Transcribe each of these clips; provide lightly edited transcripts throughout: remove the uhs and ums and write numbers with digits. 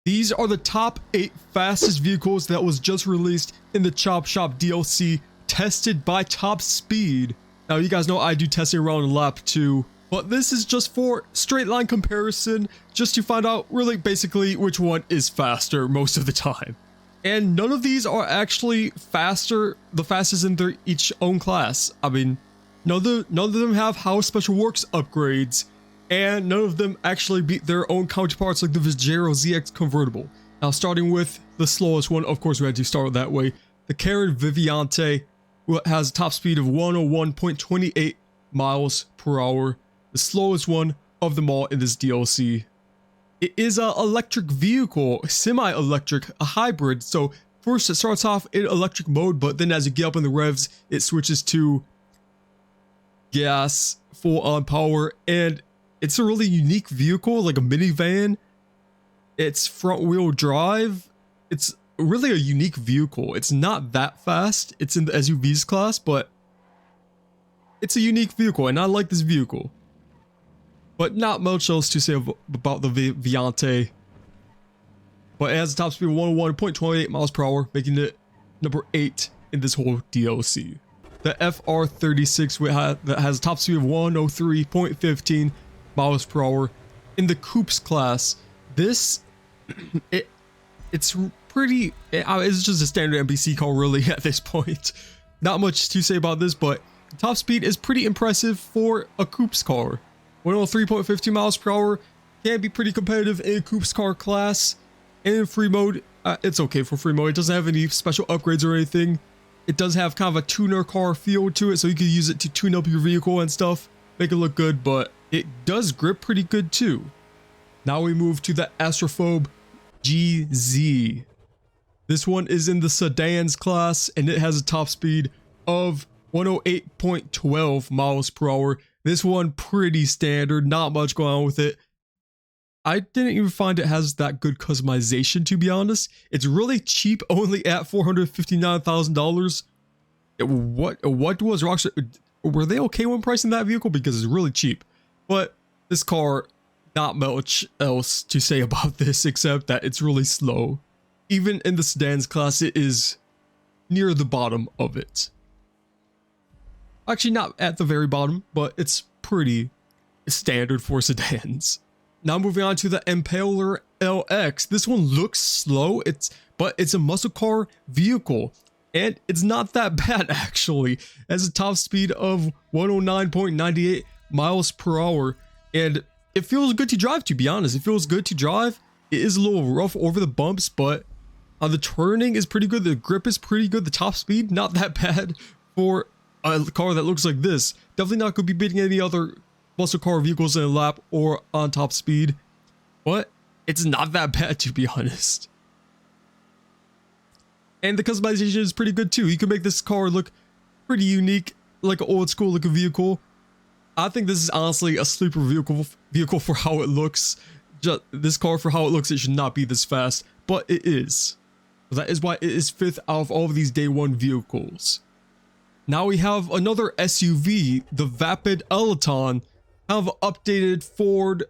These are the top 8 fastest vehicles that was just released in the Chop Shop DLC, tested by Top Speed. Now you guys know I do testing around lap 2, but this is just for straight line comparison, just to find out really basically which one is faster most of the time. And none of these are actually the fastest in their each own class. I mean, none of them have How Special Works upgrades, and none of them actually beat their own counterparts like the Vigero ZX Convertible. Now starting with the slowest one, of course we had to start that way. The Karin Vivanite has a top speed of 101.28 miles per hour. The slowest one of them all in this DLC. It is an electric vehicle, semi-electric, a hybrid. So first it starts off in electric mode, but then as you get up in the revs, it switches to gas, full on power, and it's a really unique vehicle, like a minivan. It's front wheel drive. It's really a unique vehicle. It's not that fast. It's in the SUVs class, but it's a unique vehicle, and I like this vehicle. But not much else to say about the Vivanite. But it has a top speed of 101.28 miles per hour, making it number 8 in this whole DLC. The FR36 that has a top speed of 103.15 miles per hour in the Coupes class. This, it's just a standard NPC car really at this point. Not much to say about this, but top speed is pretty impressive for a Coupes car. 103.15 miles per hour can be pretty competitive in Coupes car class. And in free mode, it's okay for free mode. It doesn't have any special upgrades or anything. It does have kind of a tuner car feel to it, so you can use it to tune up your vehicle and stuff, make it look good, but it does grip pretty good too. Now we move to the Astrophobe GZ. This one is in the sedans class, and it has a top speed of 108.12 miles per hour. This one pretty standard, not much going on with it. I didn't even find it has that good customization, to be honest. It's really cheap, only at $459,000. What was Rockstar? Were they okay when pricing that vehicle? Because it's really cheap. But this car, not much else to say about this except that it's really slow. Even in the sedans class, it is near the bottom of it. Actually, not at the very bottom, but it's pretty standard for sedans. Now moving on to the Impaler LX. This one looks slow, but it's a muscle car vehicle, and it's not that bad actually. It has a top speed of 109.98 miles per hour, and it feels good to drive, to be honest. It feels good to drive. It is a little rough over the bumps, but the turning is pretty good. The grip is pretty good. The top speed, not that bad for a car that looks like this. Definitely not going to be beating any other muscle car vehicles in a lap or on top speed, but it's not that bad, to be honest. And the customization is pretty good too. You can make this car look pretty unique, like an old school looking vehicle. I think this is honestly a sleeper vehicle for how it looks. Just this car, for how it looks, it should not be this fast, but it is. That is why it is 5th out of all of these day 1 vehicles. Now we have another SUV, the Vapid ALEUTIan. Kind of updated Ford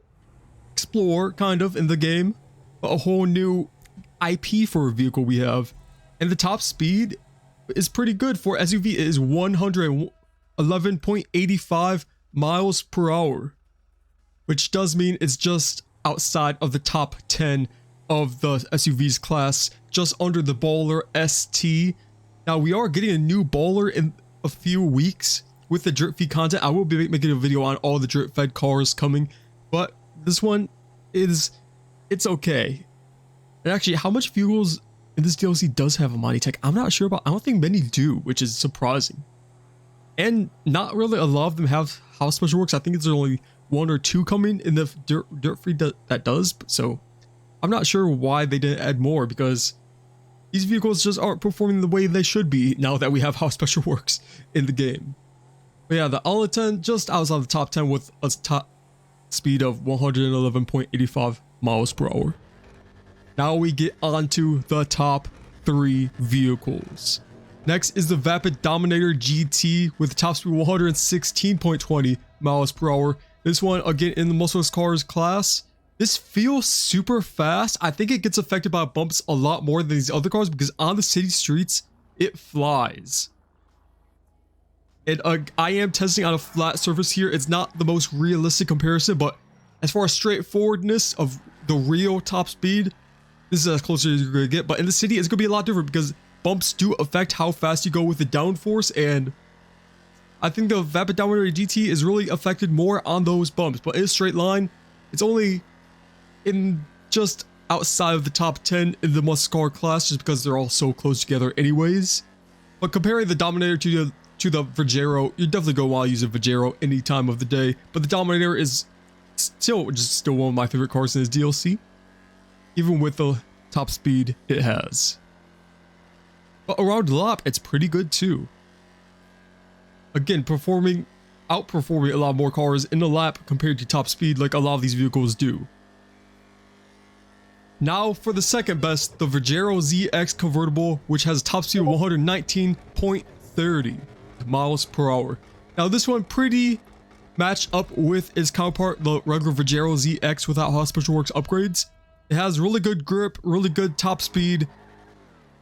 Explorer, kind of, in the game. But a whole new IP for a vehicle we have. And the top speed is pretty good for SUV. It is 111.85 miles per hour. Which does mean it's just outside of the top 10 of the SUVs class. Just under the Baller ST. Now we are getting a new Baller in a few weeks. With the drip feed content, I will be making a video on all the drip fed cars coming, but this one it's okay. And actually, how much vehicles in this DLC does have a Monty Tech? I'm not sure about. I don't think many do, which is surprising. And not really a lot of them have How Special Works. I think it's only 1 or 2 coming in the dirt feed that does. So I'm not sure why they didn't add more, because these vehicles just aren't performing the way they should be now that we have How Special Works in the game. But yeah, the ALEUTIan just outside the top 10 with a top speed of 111.85 miles per hour. Now we get on to the top 3 vehicles. Next is the Vapid Dominator GT with a top speed of 116.20 miles per hour. This one, again, in the muscle cars class. This feels super fast. I think it gets affected by bumps a lot more than these other cars because on the city streets, it flies. And I am testing on a flat surface here. It's not the most realistic comparison, but as far as straightforwardness of the real top speed, this is as close as you're going to get. But in the city, it's going to be a lot different because bumps do affect how fast you go with the downforce. And I think the Vapid Dominator GT is really affected more on those bumps. But in a straight line, it's only in just outside of the top 10 in the muscle car class just because they're all so close together anyways. But comparing the Dominator to the Vigero, you're definitely going to want to use a Vigero any time of the day. But the Dominator is still one of my favorite cars in this DLC, even with the top speed it has. But around the lap, it's pretty good too. Again, outperforming a lot more cars in the lap compared to top speed like a lot of these vehicles do. Now for the second best, the Vigero ZX Convertible, which has a top speed of 119.30 miles per hour. Now this one pretty matched up with its counterpart, the regular Vigero ZX without Hot Special Works upgrades. It has really good grip, really good top speed,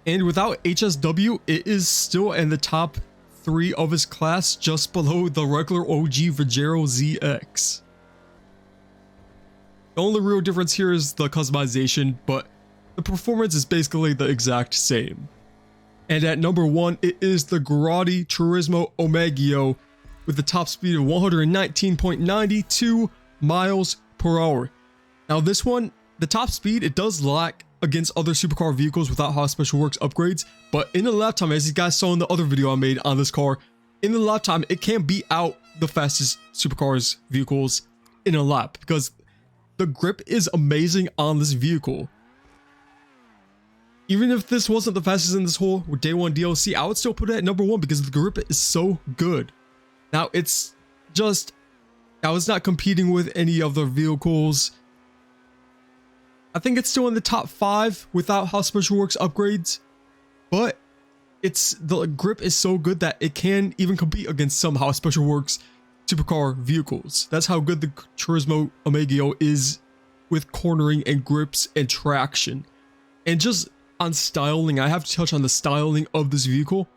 and without HSW, it is still in the top 3 of its class, just below the regular OG Vigero ZX. The only real difference here is the customization, but the performance is basically the exact same. And at number 1, it is the Grotti Turismo Omaggio with the top speed of 119.92 miles per hour. Now this one, the top speed, it does lack against other supercar vehicles without Hot Special Works upgrades, but in the lap time, as you guys saw in the other video I made on this car, in the lap time, it can beat out the fastest supercars vehicles in a lap because the grip is amazing on this vehicle. Even if this wasn't the fastest in this whole day 1 DLC, I would still put it at number 1 because the grip is so good. Now it's not competing with any other vehicles. I think it's still in the top 5 without Hot Special Works upgrades, but the grip is so good that it can even compete against some Hot Special Works supercar vehicles. That's how good the Turismo Omaggio is with cornering and grips and traction. And just on styling, I have to touch on the styling of this vehicle.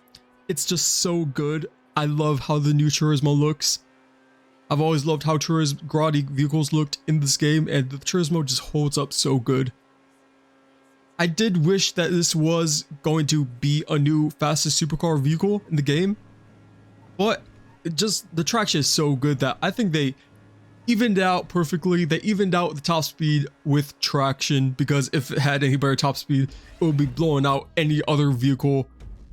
It's just so good. I love how the new Turismo looks. I've always loved how Grotti vehicles looked in this game, and the Turismo just holds up so good. I did wish that this was going to be a new fastest supercar vehicle in the game, but the traction is so good that I think they evened out perfectly. They evened out the top speed with traction, because if it had any better top speed, it would be blowing out any other vehicle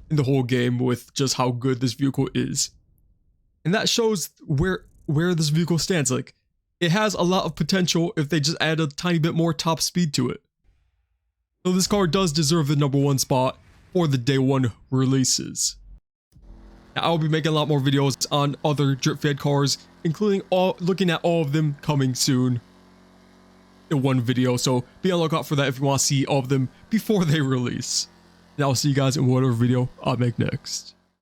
in the whole game with just how good this vehicle is. And that shows where this vehicle stands. Like, it has a lot of potential if they just add a tiny bit more top speed to it. So this car does deserve the number 1 spot for the day 1 releases. Now, I'll be making a lot more videos on other drip fed cars, including looking at all of them coming soon in one video. So be on the lookout for that if you want to see all of them before they release. And I'll see you guys in whatever video I make next.